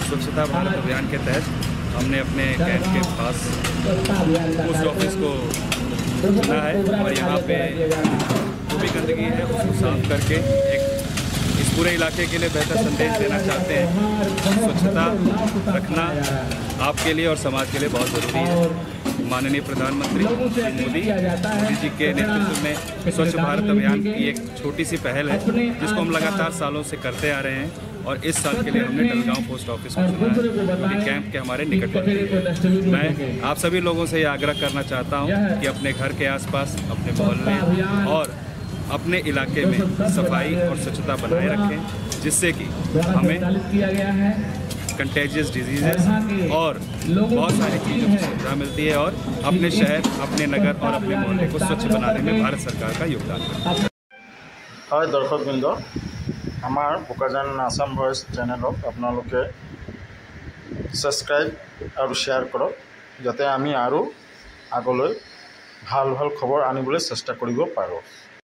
स्वच्छता भारत अभियान के तहत हमने अपने कैंप के पास पोस्ट ऑफिस को चुना है और यहाँ पे जो भी गंदगी है उसको साफ करके एक इस पूरे इलाके के लिए बेहतर संदेश देना चाहते हैं। स्वच्छता रखना आपके लिए और समाज के लिए बहुत ज़रूरी है। माननीय प्रधानमंत्री मोदी जी के नेतृत्व में स्वच्छ भारत अभियान की एक छोटी सी पहल है जिसको हम लगातार सालों से करते आ रहे हैं और इस साल के लिए हमने डलगांव पोस्ट ऑफिस को चुना है कि कैंप के हमारे निकट। मैं आप सभी लोगों से ये आग्रह करना चाहता हूँ कि अपने घर के आसपास, अपने मोहल्ले और अपने इलाके में सफाई और स्वच्छता बनाए रखें, जिससे कि हमें कंटेजियस डिजीज़ेस और बहुत सारी चीज़ों की सुविधा मिलती है और अपने शहर, अपने नगर और अपने मोहल्ले को स्वच्छ बनाने में भारत सरकार का योगदान है। হয় দর্শকবৃন্দ, আমার বোকাজান আসাম ভয়েস চ্যানেলক আপোনালোকে সাবস্ক্রাইব আৰু শ্বেয়াৰ কৰক যাতে আমি আৰু আগলৈ ভাল ভাল খবৰ আনিবলৈ চেষ্টা কৰিব পাৰোঁ।